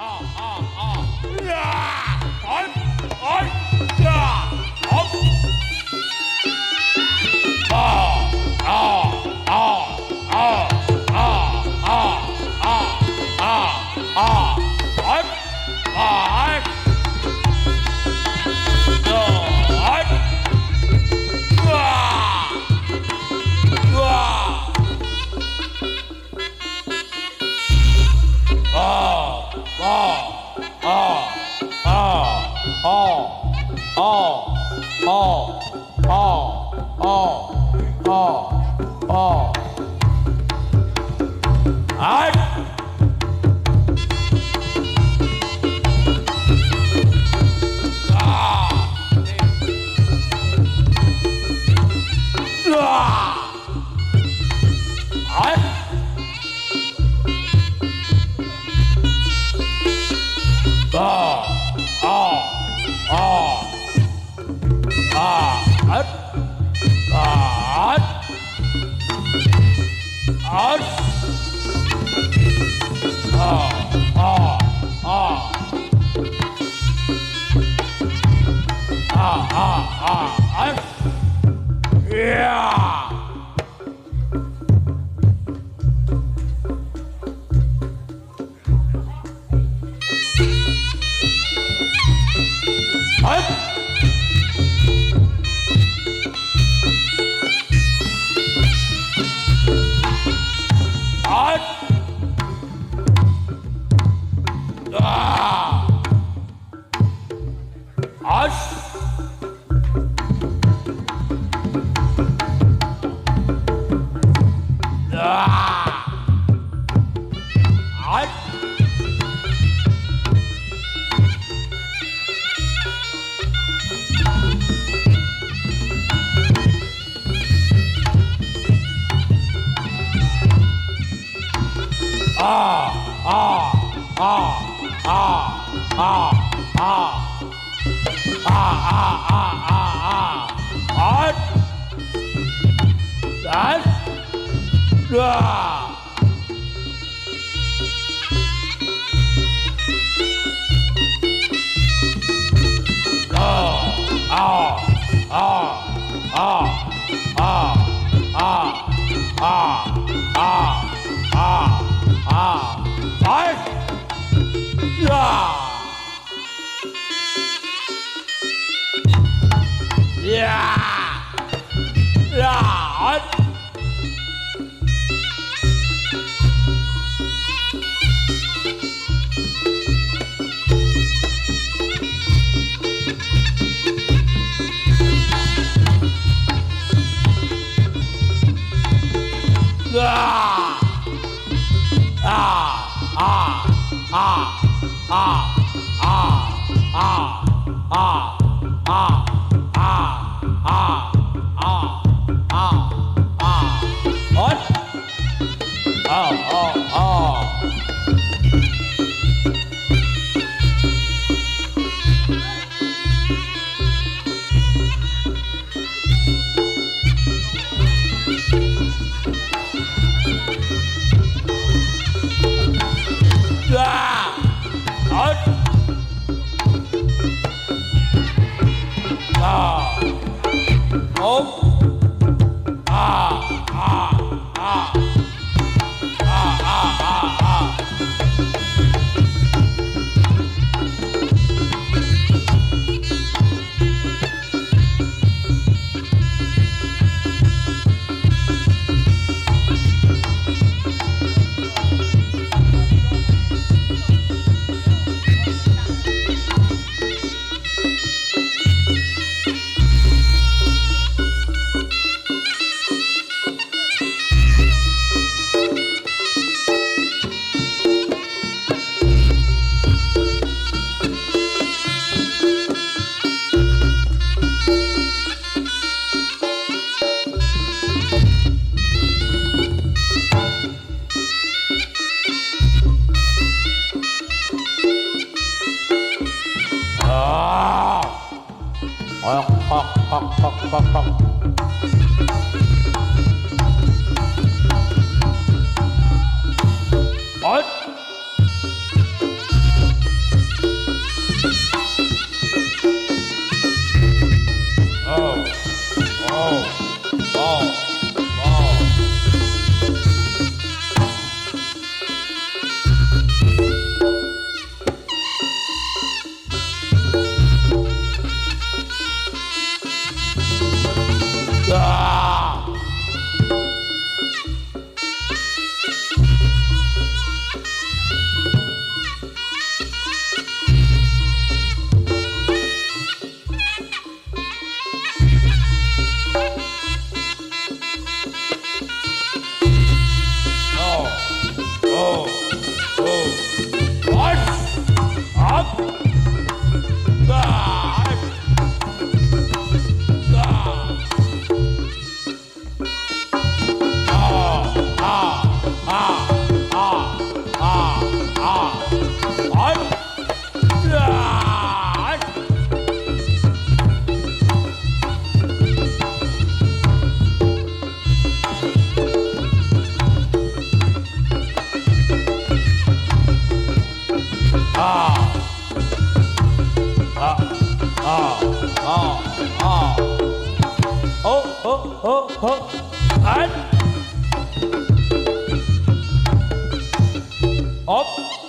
อ ho and up.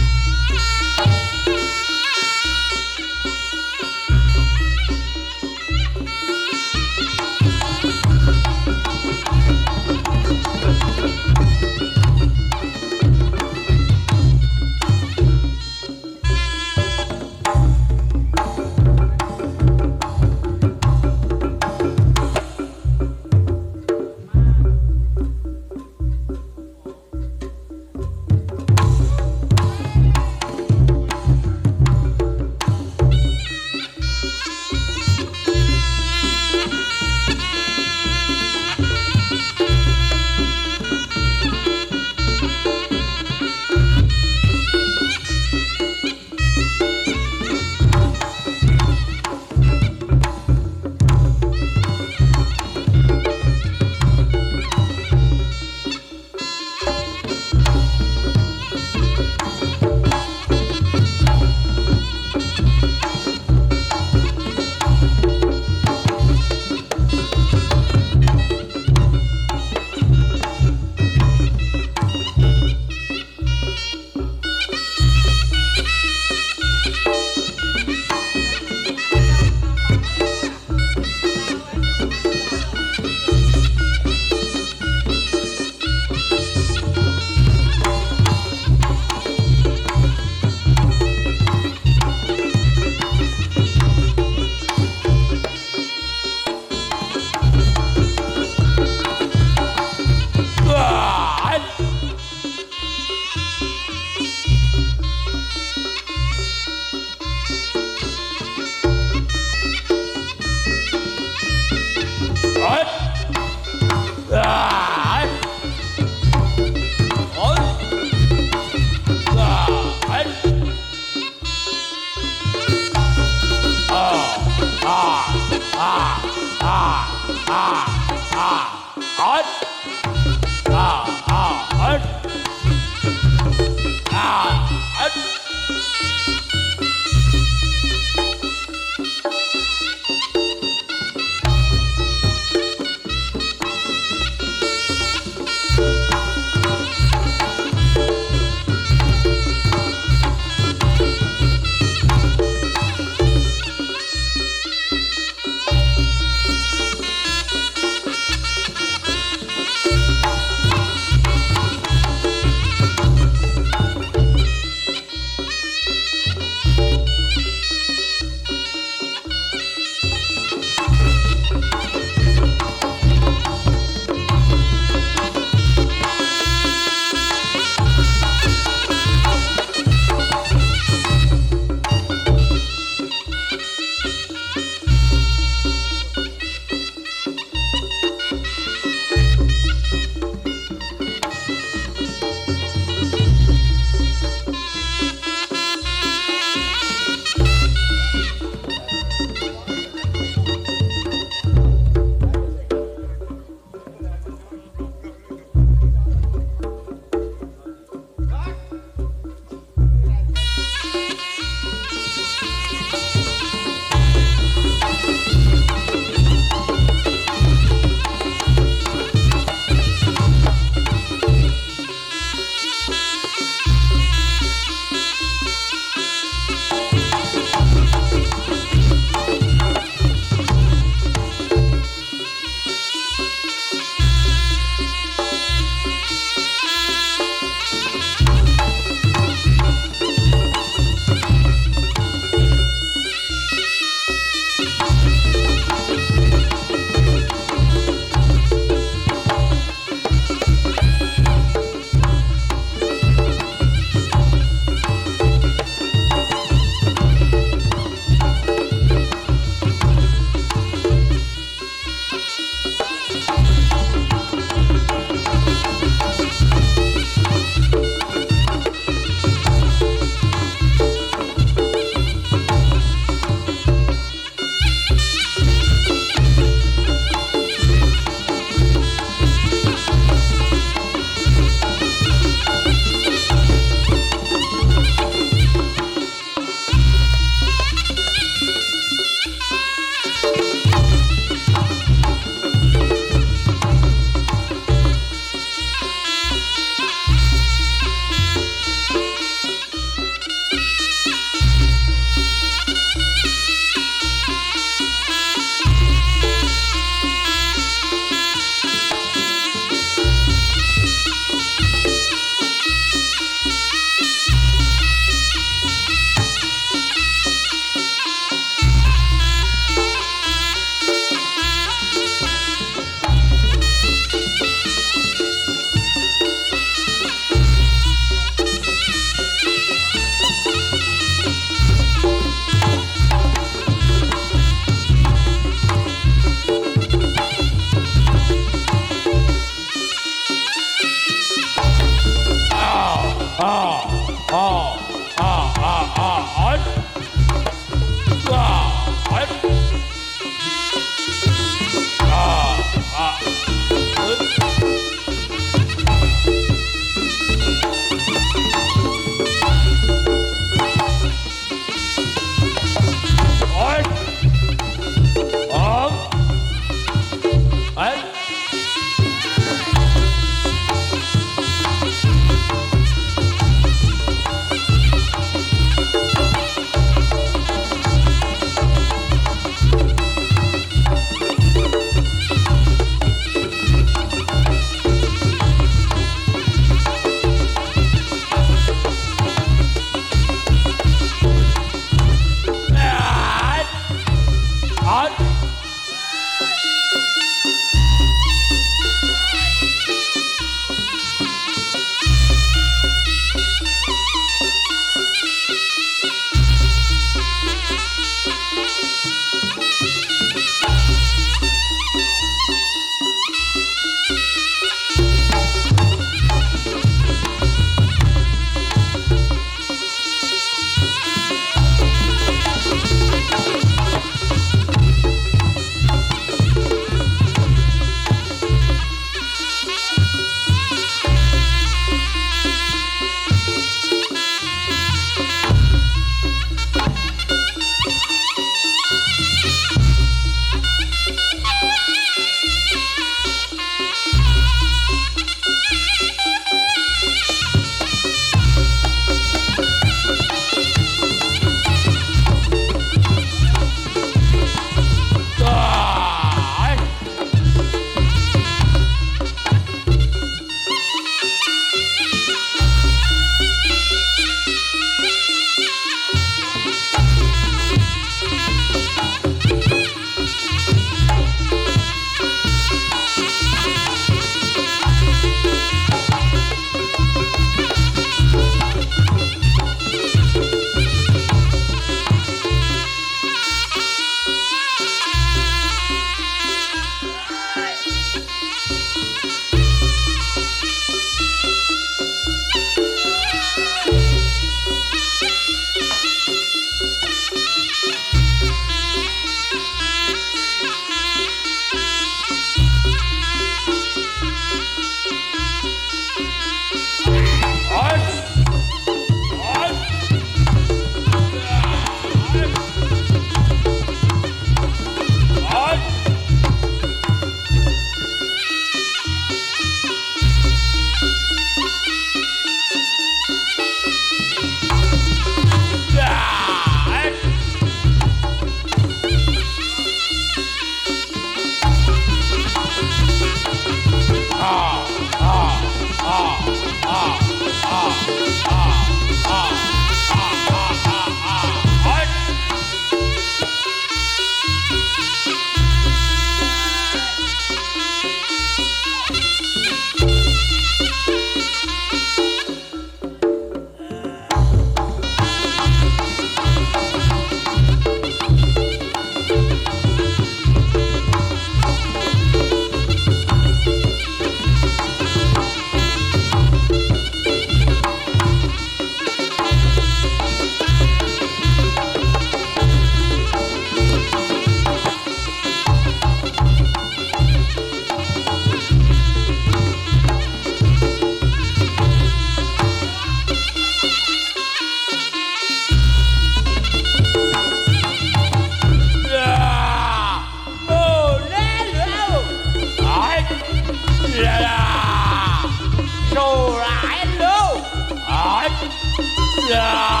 Ya. Ah.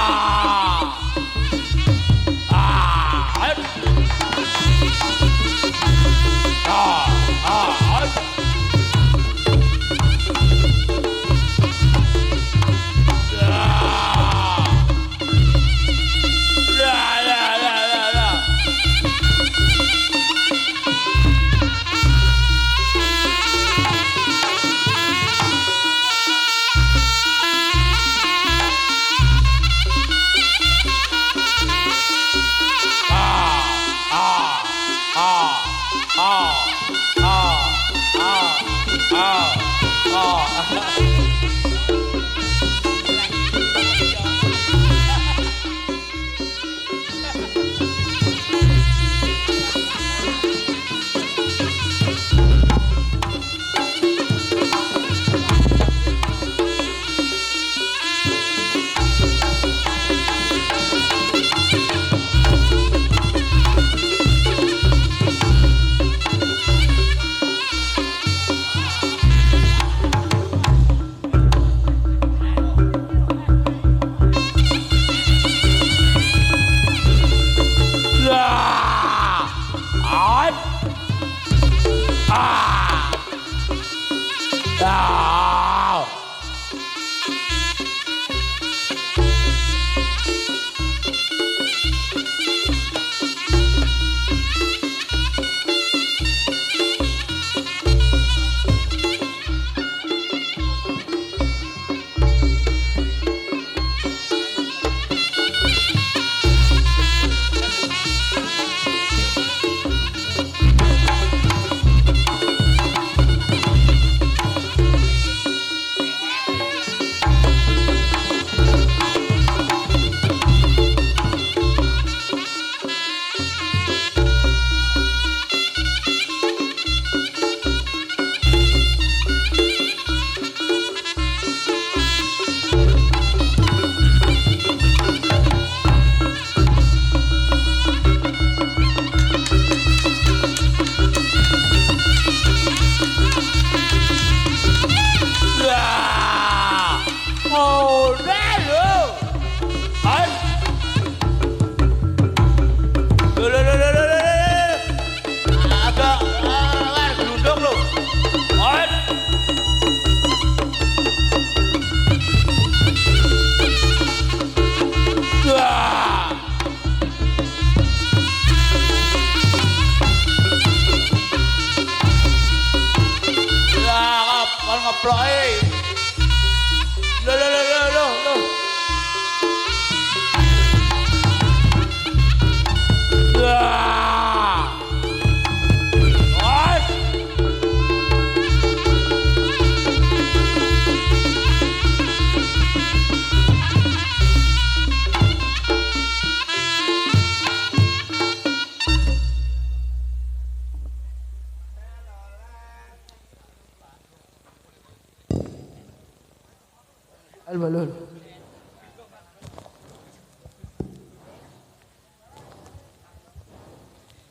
Albalul.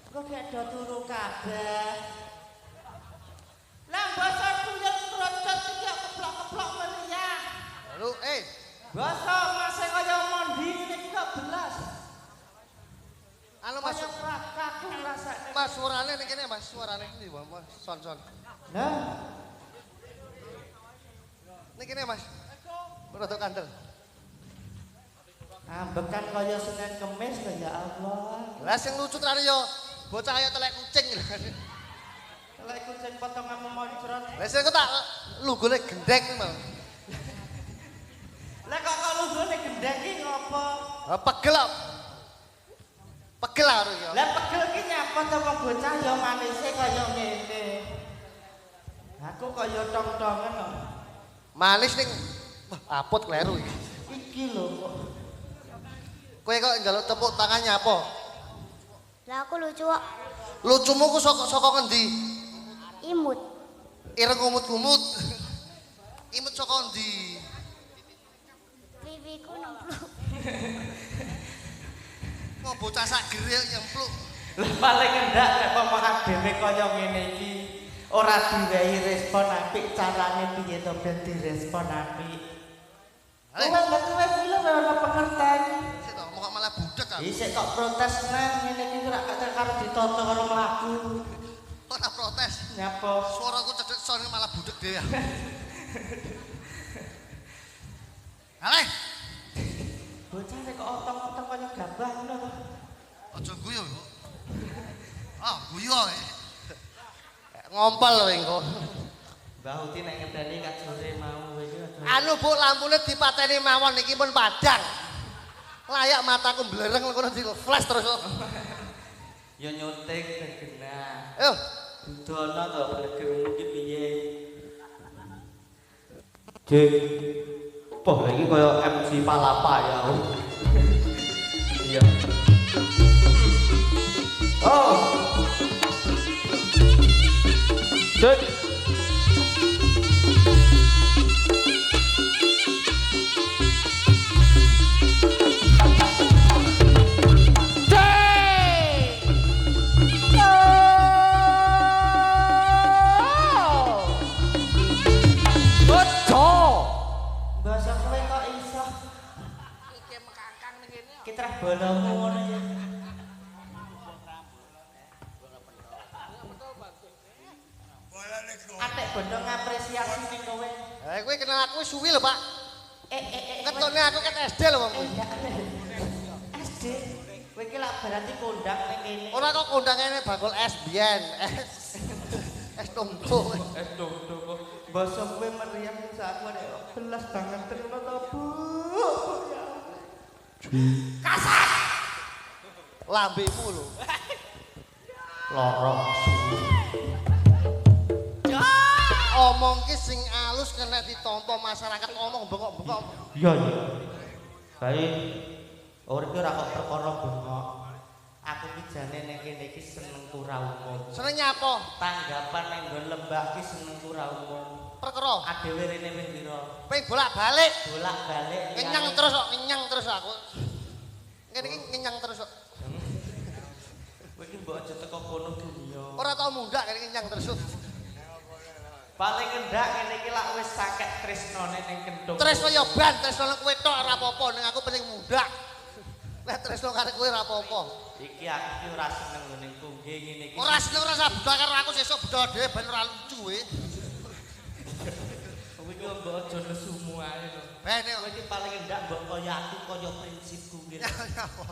Kok gak do turu kabeh. Lah basa kuyang krocot iki kok keplok-keplok meneh ya. Lu Basa mase kaya mondi ngene iki kok belas. anu Mas, Kaya prakak rasane. Mas suarane ning kene Mas, suarane iki Mas, son. Lah, Ning kene Mas. Rada kandel. ambekan kaya Senin Kemis lho ya Allah. Lah sing lucu tenan yo bocah kaya telek kucing. Lek kucing potongan moncrot. Lah sing tak lugone gendeng malah. Lah kok lunggone gendeng iki ngopo? Pegel. Pegel karo yo. Lah pegel ki nyapa to wong bocah ya manise kaya ngene. Aku kaya tong-tongen kok. Manis ning apot kleru iki. Iki lho kok. Kowe kok njaluk tepuk tangannya apa? Lah aku lucu kok. Lucumu ku saka ngendi? Imut. Ireng umut-umut. Imut saka ngendi? Pipiku nempluk. Kok bocah sak gere nyempluk. Lah paling endak nek pemakan dhewe kaya ngene iki ora diwehi respon apik carane piye to ben direspon apik. Kowe iki lho ora pengertian. Sik to, kok malah budek aku. Isik kok protes nang ngene iki ora karo ditoto karo mlaku. Ora protes. Nyapa? Suaraku cedek son malah budek dhewe. Ale. Bocah nek kok otong-otong kaya gabah ngono to. Aja guyu. Ah, guyu ae. Ngompol lho engko. Mbah Uti nek ngedani kajore mau kowe iki aja. Anu Bu, lampune dipateni mawon iki pun padang. Layak mataku blereng ngono di flash terus kok. Ya nyuntik genah. Ayo, Dudono to blegermu iki piye? Dik. Poh iki kaya MC Palapa ya. Iya. Oh. Dik. Bahasa kowe kok iso? Iki mekangkang ning kene. Ki trah bolomu ngono ya. Atek bondo ngapresiasi ning kowe. kowe kenal aku suwi lho, Pak. Ketone aku ket SD lho wong. SD. Kowe iki lak berarti kondang ning kene. Ora kok kondang kene bakul es biyen. Es tunggu. Es tunggu kok. Basa kowe meriam sak aku nek belas banget terima to, Bu. Kasar. Lambemu lho. Loro. Omong ki sing alus kena ditampa masyarakat omong bengok-bengok. Iya iya. Baik. Urip ora kok perkara bengok. Aku ki jane ning kene iki seneng kura umum. Seneng nyapa? Tanggapan ning nggon lembah ki seneng kura umum. Perkara Adewe rene ping pira? ping bolak-balik. Bolak-balik. Kenyang terus kok, kenyang terus aku. Ngene iki kenyang terus kok. Kowe iki mbok aja teko kono dunya. Ora tau mundak kene kenyang terus. Paling endak ngene iki lak wis sakek tresnane ning kenthung. Tresno ya ban, tresno kowe tok ora apa-apa, ning aku penting mundak. Nek tresno karo kowe ora apa-apa. Iki aku ki ora seneng ning tunggih ngene iki. Ora seneng ora sabda karo aku sesuk budal dhewe ben ora lucu kowe. Kowe iki mbok aja nesumu ae lho. Ben Kowe iki paling endak mbok kaya aku kaya prinsipku ngene.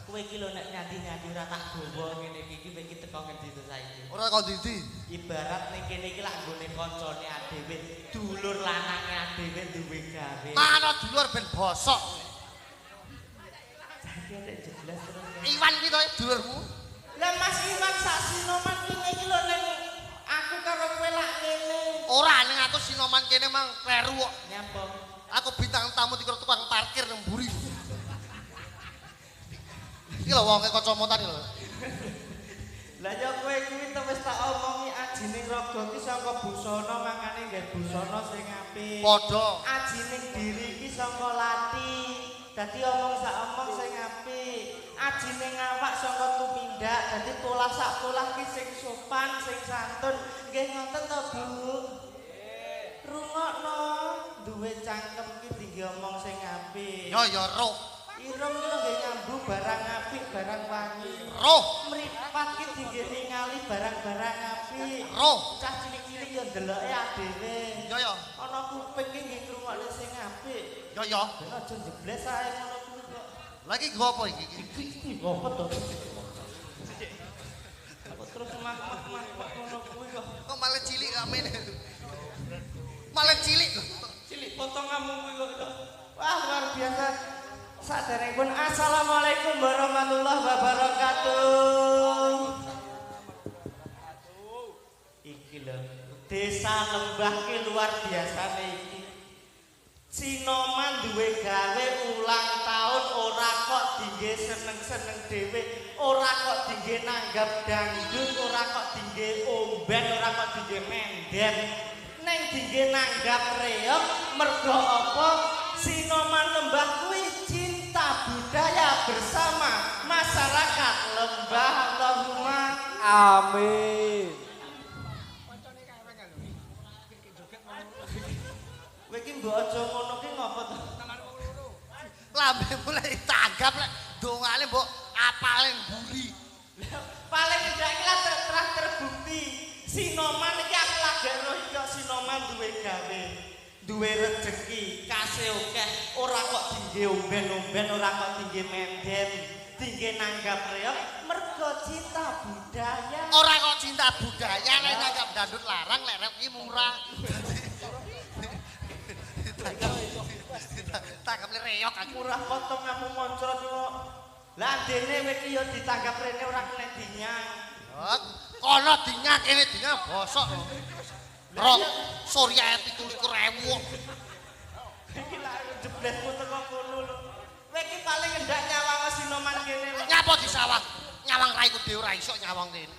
Kowe iki lho nek nyati-nyati ora tak gowo ngene iki kowe iki teko ngendi to saiki. ora kok ndi. Ibarat ning kene iki lak nggone kancane adewe, dulur lanange adewe duwe gawe. Mana dulur ben bosok. Saiki nek jelas terus. Iwan ki to dulurmu. Lah Mas Iwan sak sinoman kene iki lho ning aku karo kowe lak ngene. Ora ning aku sinoman kene mang kleru kok. Nyapa? Aku bintang tamu dikira tukang parkir nang mburi. Iki lho wong kacamataan iki lho. Lah ya kowe kuwi to wis tak omongi ajining raga ki saka busana mangane nggen busana sing apik. Padha. Ajining diri ki saka lati. Dadi omong sak omong sing apik. Ajining awak saka tumindak. Dadi pola sak pola ki sing sopan, sing santun. Nggih ngoten to, Bu? Rungokno, duwe cangkem ki tinggi omong sing apik. Ya roh. Irung ki lho nggih nyambung barang apik, barang wangi. Roh. Mripat ki tinggi ningali barang-barang apik. Roh. Cah cilik-cilik ya ndeloke adewe. Ya. Ana kuping ki nggih ngrungokne sing apik. Ya. Ben aja jebles ae ngono kuwi kok. Lagi gua apa iki? Iki ngopo to? Aku terus mak ngono kuwi kok. Kok malah cilik amin. Malah cilik. Cilik potonganmu kuwi kok. Wah, luar biasa. Saderengipun assalamualaikum warahmatullahi wabarakatuh. Iki lho, desa Lembah ki luar biasa iki. Sinoman duwe gawe ulang tahun ora kok dingge seneng-seneng dhewe, ora kok dingge nanggap dangdut, ora kok dingge omben, ora kok dingge menden. Neng dingge nanggap reog mergo apa? Sinoman Lembah kuwi cinta budaya bersama masyarakat Lembah. Allahumma Amin. kowe iki mbok aja ngono ki ngopo to? Lambe mulai tanggap lek dongane mbok apalen buri. Paling ndak iki lah terang terbukti. Sinoman iki aku lagi roh iki Sinoman duwe gawe. Duwe rezeki, kasih akeh, ora kok tinggi omben-omben, ora kok tinggi menden, tinggi nanggap reog, mergo cinta budaya. Ora kok cinta budaya lek nanggap dandut larang lek rep iki murah. Tanggap le reog aku. Murah potong kamu moncrot kok. Lah dene kowe iki ya ditanggap rene ora kena dinyang. Kono dinyang kene dinyang bosok. Rok Surya 17.000. Iki lak jeblesmu teko kono lho. Kowe iki paling ndak nyawang Sinoman kene. Nyapa disawang? Nyawang raiku dhewe ora iso nyawang kene.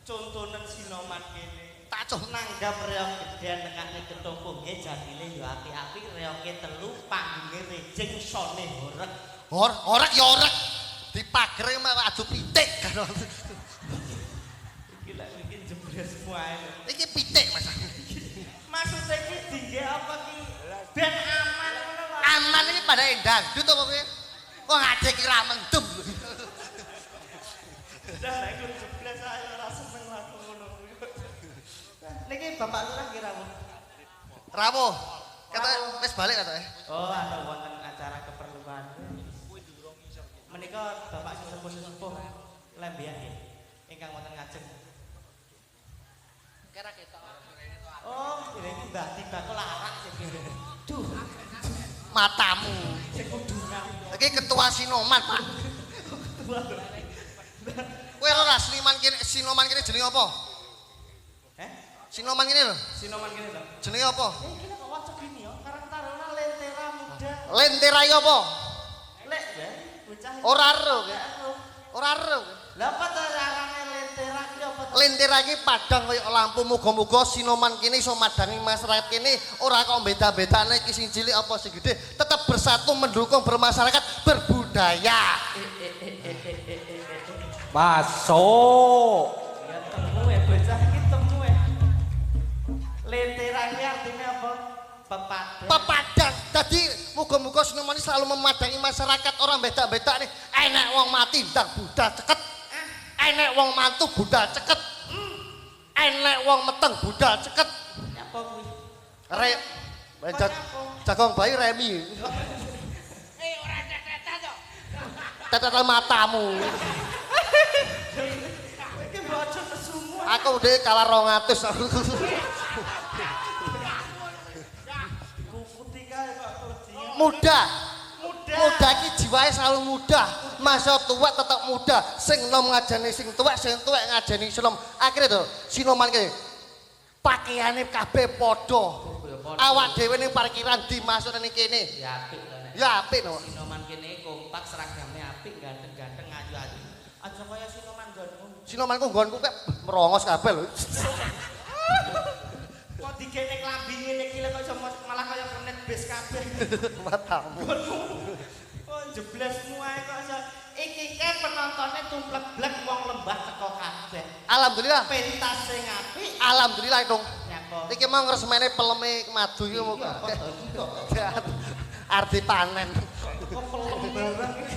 Contonen Sinoman kene. Tak coh Nanggap reog gedhen nekane ketungkunge jatine ya apik-apik reoge telu panggunge rejing sone horeg. Horeg ya horeg. Dipagere mah adu pitik kan. Iki lak iki jeblesmu ae. Iki pitik Mas. Maksudnya iki dingge apa ki? Ben aman ngono lho. Aman iki pada endang. Dut apa kowe? Kok ngajek ki ra mendem. Dah lek iku jebles ae ora seneng aku ngono. Niki Bapak Lurah ki rawuh. Rawuh. Kata wis balik katanya. Oh, ada wonten acara keperluan. Menika Bapak sing sepuh-sepuh lembean nggih. Ingkang wonten ngajeng. Kira ketok. Oh, ini Mbah Tiba kok larak sing kene. Duh, Matamu. sing kudungan. Iki ketua Sinoman, Pak. Kowe ora Sinoman kene jenenge apa? Sinoman kene lho. Sinoman kene lho. Jenenge apa? Iki kok waca gini ya, Karang Taruna Lentera Muda. Lentera iki apa? Lek ya, bocah. Ora ero. Ora ero. Lah apa to arane Lentera ki apa? Lentera iki padang kaya lampu muga-muga Sinoman kene iso madangi masyarakat kene ora kok beda-bedane iki sing cilik apa sing gede, tetap bersatu mendukung bermasyarakat berbudaya. Masuk. Ya temu ya bocah iki temu ya. Lentera ki artinya apa? Pepadang. Pepadang. Dadi muga-muga Sinoman iki selalu memadangi masyarakat orang beda-beda nih. Enek wong mati ndang budal ceket. Enek wong mantu budal ceket. Enek wong meteng budal ceket. Apa kuwi? Jagong bayi Remi. Ora tetetan to. Tetetan matamu. Iki bocor semua. Aku udah kalah 200 aku. Putih kae kok kurdi. Muda. Muda. Muda iki jiwae selalu muda. Masa tua tetap muda. Sing nom ngajani sing tuwek ngajani sinom. Akhire to Sinoman ki pakaiane kabeh padha. Awak dhewe ning parkiran dimasuk ning kene. Ya apik to nek. Ya apik no. Sinoman kene kompak seragame apik ganteng-ganteng ayu-ayu. Aja kaya Sinoman nggonmu. Sinomanku nggonku kek merongos kabeh lho. Kok digene klambi ngene iki lek kok malah kaya kernet bis kabeh. Matamu. Oh jeblesmu ae kok iso. Iki kan penontonnya tumplek-blek wong lembah teko kabeh. Alhamdulillah. Pentas sing apik. Alhamdulillah dong. Nyapa? Iki mau ngresmene peleme madu iki mau. Arti panen. Kok pelem barang iki.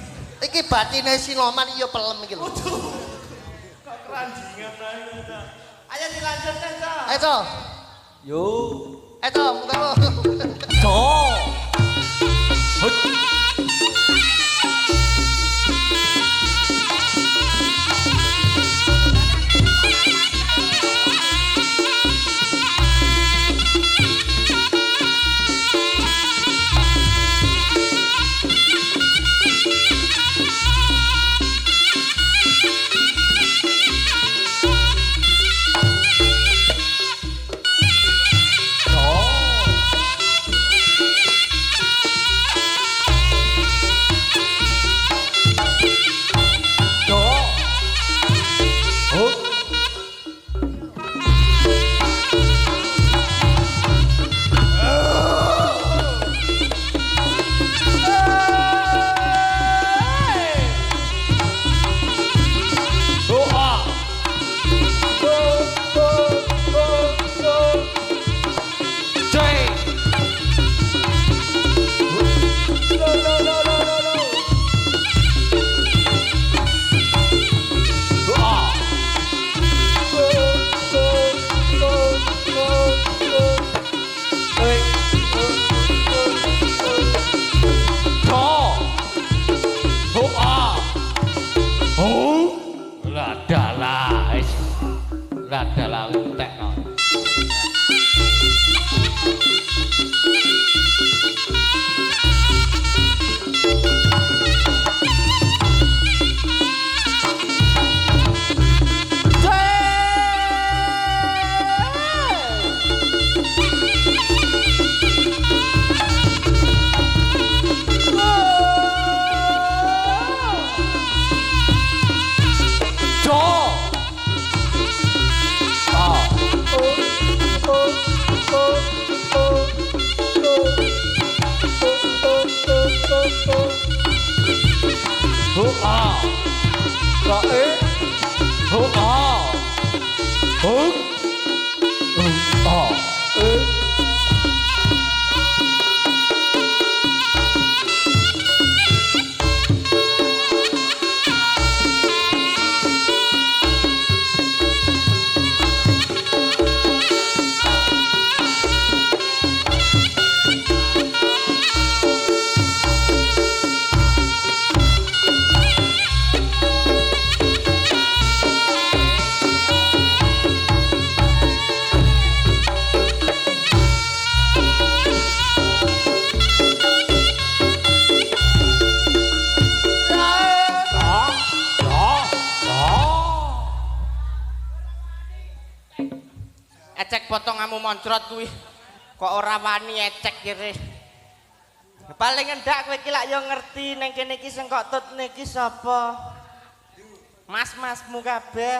Iki batine Sinoman iya pelem iki lho. Kok keranjingan ae ta. Ayo dilanjut deh, Cok. Ayo, Cok. Yo. Ayo, Cok, muka lo. Cok. Hut. Cok. kadal aku tekno. Ecek potonganmu moncrot kuwi. Kok ora wani ecek kire. Paling endak kowe iki lak yo ngerti ning kene iki sing kok tut niki sapa? Mas-masmu kabeh.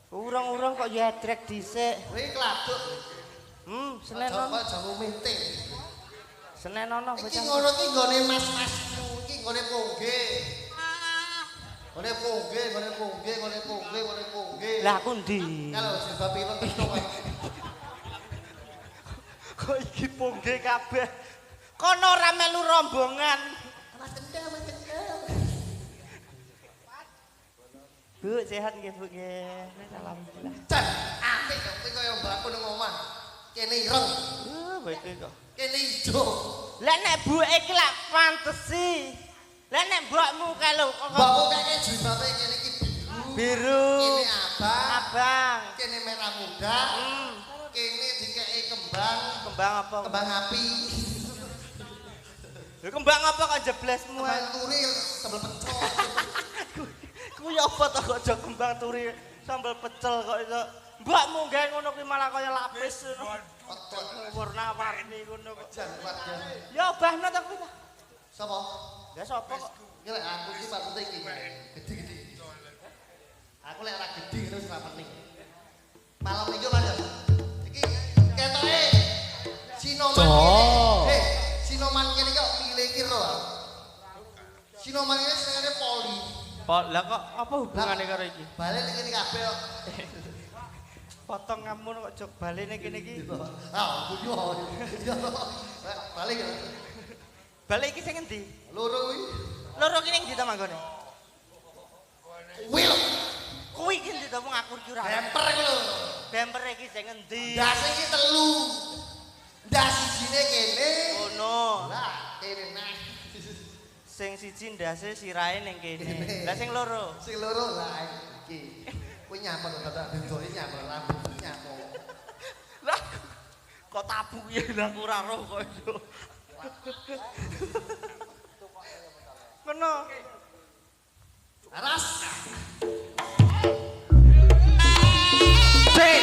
Urung-urung kok yo edrek dhisik. Kuwi kladuk. Senen Coba ono. jamu minting. Senen ono Iki bocah. ngono ki nggone mas-masmu iki nggone pongge. Ngone pongge. Lah aku ndi? Kalau sebab pilon terus kok. Kok iki pongge kabeh. Kono ora melu rombongan. Mas Kendal. Bu, sehat nggih, Bu nggih. Alhamdulillah. Jan, apik kok kowe kaya mbakku nang omah. Kene ireng, Kowe iki kok. kene ijo. Lah nek buke iki lak fantasi. Lah nek mbokmu kalau Mbakku kene jilbabe kene iki biru. Kene abang, Abang. kene merah muda. Kene dikeki kembang, Kembang apa? kembang api. Lha kembang apa kok jeblesmu? Kembang turil sambel pecel. Kuwi apa to kok aja kembang turi sambal pecel kok iso. Mbakmu gawe ngono kuwi malah kaya lapis ngono. Warna-warni ngono kok. Jan kuat ya. Ya obahno to kuwi. Sapa? Ya sapa kok? Iki lek aku iki maksudnya iki. Gede-gede. Aku lek ora gede ngono wis ra penting. Malam iki Mas. Iki ketoke Sinoman kene. Sinoman kene kok milih iki ro. Sinoman kene senengane poli. Lah kok apa hubungane karo iki? Balik ning kene kabeh kok. Potong ngamun kok jok bali ning kene iki. Ah, kuwi wae. Balik. Balik iki sing endi? Loro kuwi. Loro ki ning ndi ta manggone? Kuwi lho. Kuwi iki ndi ta wong aku iki ora. Bemper kuwi lho. Bemper iki sing endi? Ndas iki telu. Ndas sijine kene. Ono. Lah, kene nah. Sing siji ndase sirahe ning kene. Kene. Lah sing loro. Sing loro lah iki. Kuwi nyamon dadak bendoke nyamon rambut nyamon. Lah kok tabu ya aku ora roh kok itu. Ngono. Aras. Sik.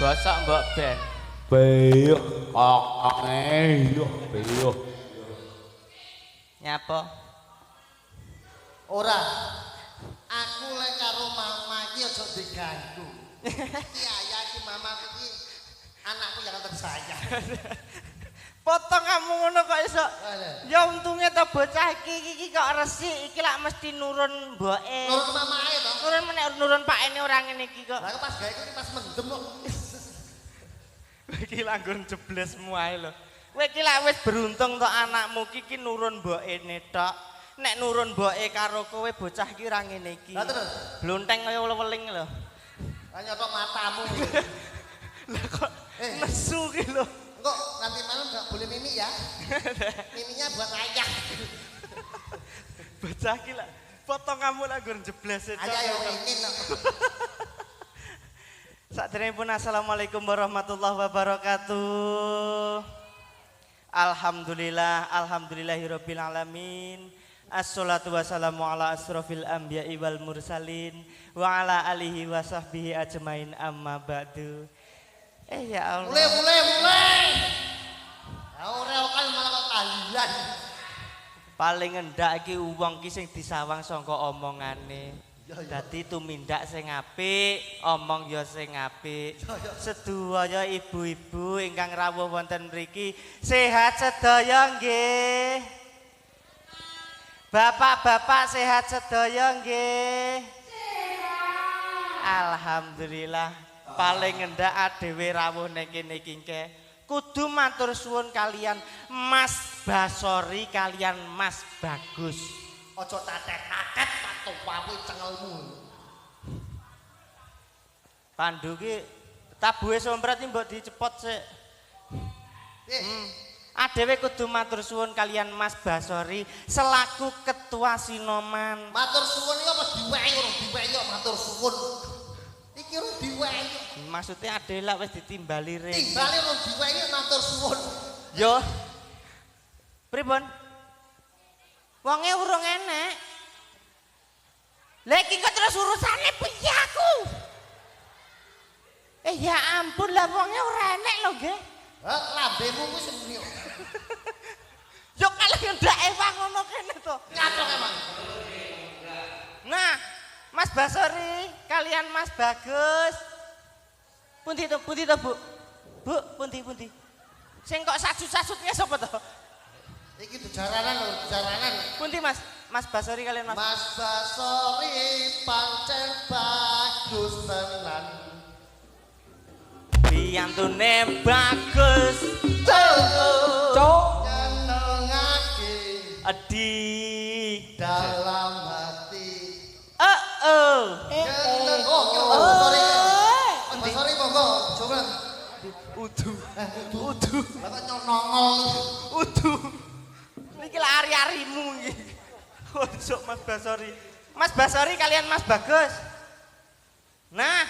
Bosok mbok ben. Beyo. Yo beyo. Nyapa? Ora. Aku lek karo mama iki aja diganggu. Iki ayah iki mamaku iki anakku yang tersayang. Potong kamu ngono kok iso. Ya untunge to bocah iki kok resik iki lak mesti nurun mboke. Nurun mamae to. Nurun menek nurun pakene ora ngene iki kok. Lah pas gawe iki pas mendem kok. Iki langgon jeblesmu ae lho. Kowe iki lak wis beruntung to anakmu iki nurun mbokene tok. Nek nurun mboke karo kowe bocah iki ora ngene iki. Lah terus Blonteng kaya weling lho. lah nyotok matamu. Lah kok nesu ki lho. Kok nanti malam enggak boleh mimi ya? Miminya buat ayah. Bocah iki lak potong kamu langgon jebles tok. Ayo ini no. Sakderengipun assalamualaikum warahmatullahi wabarakatuh. Alhamdulillahirabbil alamin. Assalatu wassalamu ala asrofil anbiya'i wal mursalin wa ala alihi wa sahbihi ajmain amma ba'du. Ya Allah. Mulai. Ya ora kan malah kok tahlilan. Paling endak iki wong ki sing disawang sangka omongane. Dadi tumindak sing apik, omong ya sing apik. Sedaya ibu-ibu ingkang rawuh wonten mriki, sehat sedaya nggih. Bapak-bapak sehat sedaya nggih. Alhamdulillah. Paling endak adewe rawuh nek kene iki kudu matur suwun kalian Mas Basori kalian Mas Bagus. Aja tatet-tatet tak tuwawi cengelmu. Pandu ki tabuhe sompret iki mbok dicepot sik. Adewe kudu matur suwun kalian Mas Basori selaku ketua Sinoman. Matur suwun iki apa diwehi ora diwehi kok matur suwun. Iki ora diwehi. Maksudnya adewe lak wis ditimbali ring. Timbale ora diwehi matur suwun. Yo. Pripun? Wonge urung enek. Lah iki kok terus urusane piye aku? Ya ampun lah wonge ora enek lho nggih. Lambemu wis muni. Yo kalih ndake wong ngono kene to. Nyatok emang. Nah, Mas Basori kalian Mas Bagus. Pundi to Bu? Bu, pundi? Sing kok sajut-sajutnya sapa to? Iki jaranan lho, jaranan. Pundi Mas? Mas Basori kalian Mas. Mas Basori pancen bagus tenan. Piyantune bagus. Cok. Nyenengake Adi. dalam hati. Oh. Nyeneng. Oh, Mas Basori. Mas Basori monggo, coba. Udu. Lah kok nyonongol. Udu. Niki lah ari-arimu iki. Ojo Mas Basori. Mas Basori kalian Mas Bagus. Nah,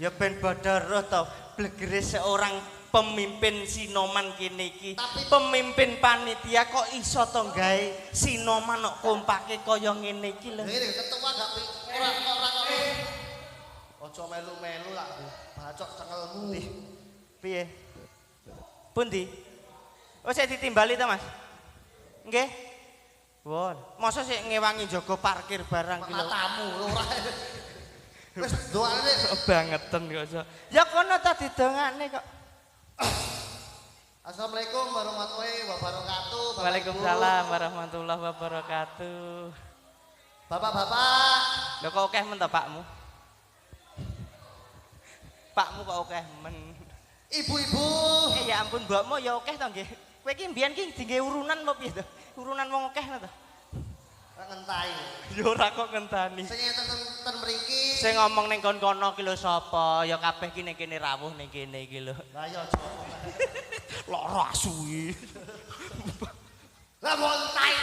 ya ben padha roh to blegere seorang pemimpin Sinoman kene iki. Pemimpin panitia kok iso to gawe Sinoman kok kompake kaya ngene iki lho. Ngene ketua gak ora kok. Aja melu-melu lak bacok cengelmu. Piye? Pundi? Oh, saya ditimbali to, Mas? Nggih. Won, masa sik ngewangi jaga parkir barang ki lho. Matamu ora. Wis doane Bangeten kok iso. Ya kono ta didongane kok. Assalamualaikum warahmatullahi wabarakatuh. Bapak, Waalaikumsalam warahmatullahi wabarakatuh. Bapak-bapak, Lho kok akeh men ta Pakmu? Pakmu kok akeh men. ibu-ibu, Ya ampun mbokmu ya akeh to nggih. Kowe iki mbiyen ki dingge urunan apa piye to? Urunan wong akeh to. ngentai. Ya ora kok ngentani. Sing ten mriki. Sing ngomong ning kono ki lho sapa? Ya kabeh ki ning kene rawuh ning kene iki lho. Lah ya aja. Lara asu iki. Lah mau entai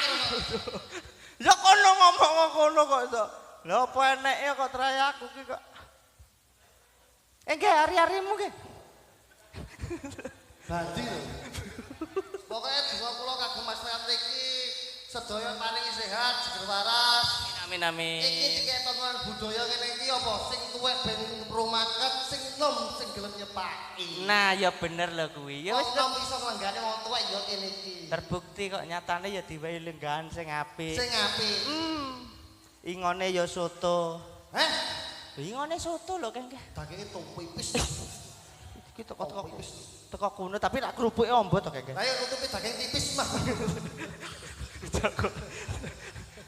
Ya kono ngomong kono kok iso. Lah apa eneke kok tray aku ki kok. Nggih hari-harimu nggih. Bandi lho. Pokoke donga kula kagem Mas Teat iki sedaya paringi sehat, seger waras. Amin amin. Iki dikek tontonan budaya ngene iki apa sing tuwek ben rumaket, sing nom sing gelem nyepaki. Nah, ya bener lho kuwi. Ya wis nom iso nglenggane wong tuwek ya kene iki. terbukti kok nyatane ya diwehi lenggahan sing apik. Sing apik. Ingone ya soto. Hah? Ingone soto lho Kang. Dagingnya pipis. Iki teko kuno tapi lak kerupuke ombo to Kang. Lah ya nutupi daging tipis mah.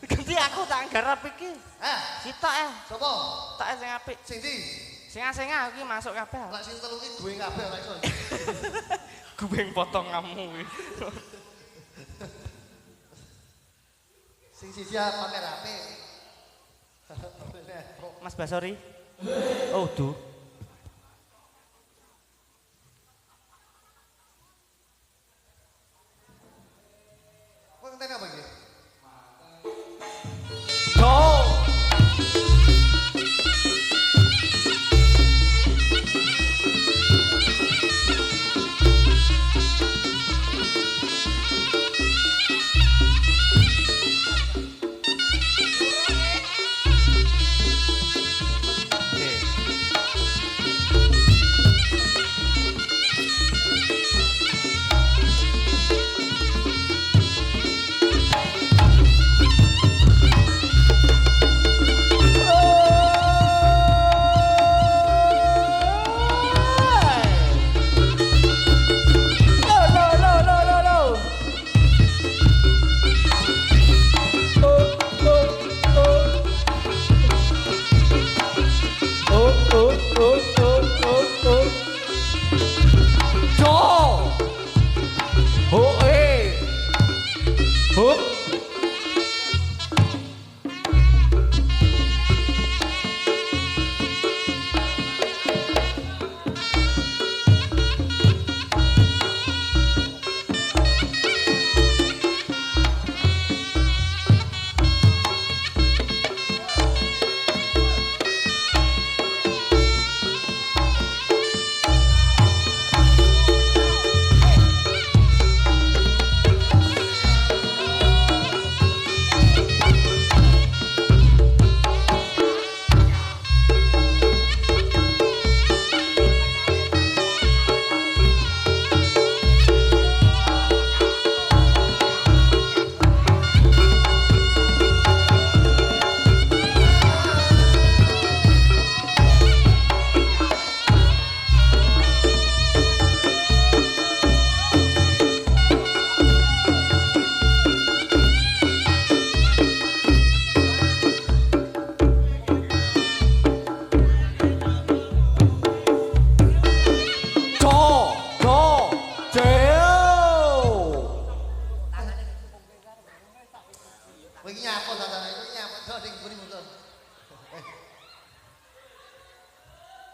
Ganti aku tak garap iki. Hah? Sitok Sopo? tak sing apik. Sing ndi? Sing aku iki masuk kabeh. Lek sing telu iki duwe kabeh ora iso. Gubeng potonganmu kuwi. Sing siji pamer apik. Mas Basori. Oh, duh. Kok ngenteni apa iki? Go.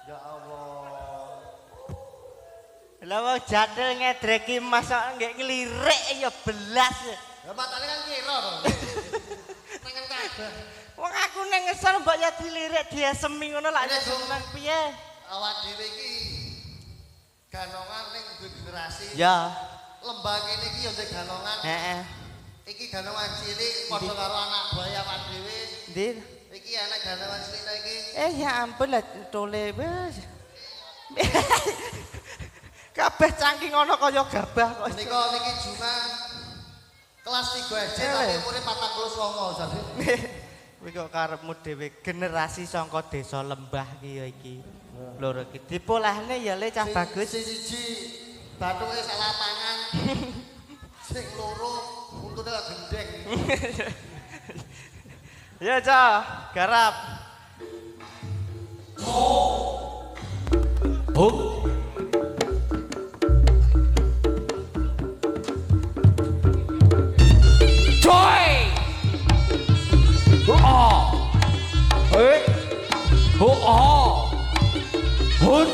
Ya Allah. Lah wong jadil ngedreki Mas kok nggih ngelirik ya belas. Lah matane kan kira to. Pengen kabeh. Wong aku ning ngesel mbok ya dilirik diesemi ngono lak Nek seneng piye? Awak dhewe iki ganongan ning generasi. Ya. Lembah kene iki ya ndek ganongan. Heeh. Iki ganongan cilik padha karo anak buaya awak dhewe. Ndi? Iki anak ganongan cilik iki. Ya ampun lah tole wis. Kabeh cangking ana kaya gabah kok. Menika niki Juma kelas 3 SD tapi umure 49 jadi. Kuwi kok karepmu dhewe generasi saka desa Lembah ki ya iki. Loro iki dipolehne ya le cah bagus. Sing siji bathuke sak lapangan. Sing loro untune kok gendeng. Ya cah, garap. Huk. Joy. Hey. Hun.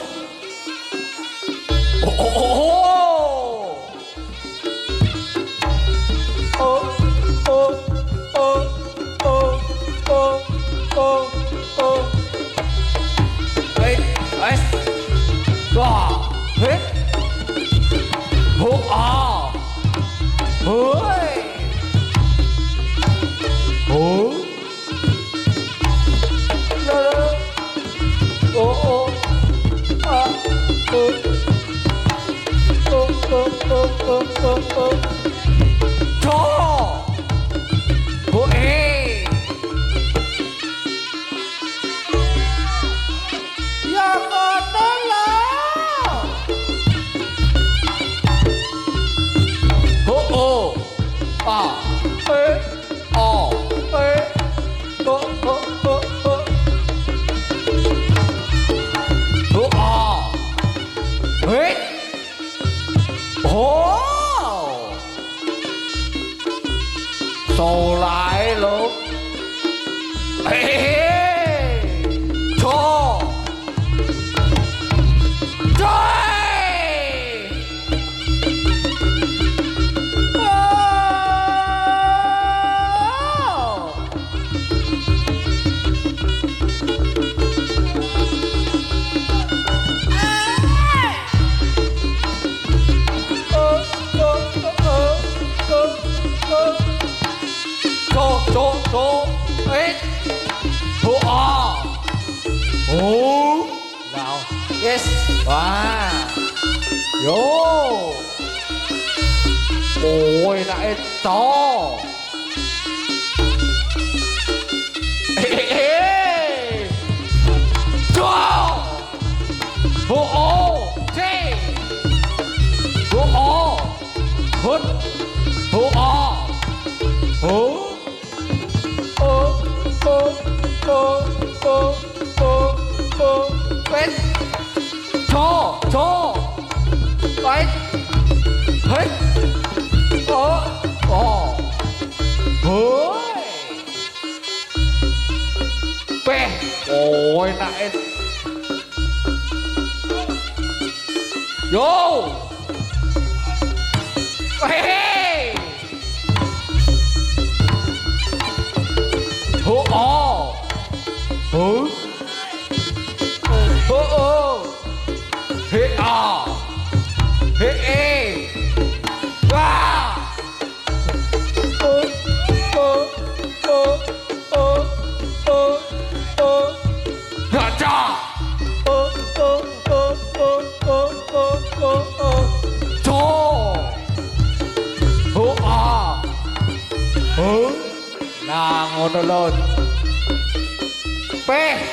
Oh. Now. Yes. Wow. Yo. Ôi lại to. Ê ê ê. Cho. Hô ô. Chê. Hô ô. Hút. Hô ô. Hô. Ô. Ô. Ô. Ô. Ô. Ô. Bên. Cho. Cho. Bên. Hết. Ôi. Bè. Ôi lại. Vô. Bè. Hô o. Hứ. Hô ô. Hê à. Hê ê. Wow. Nah, ngono lho. Pe.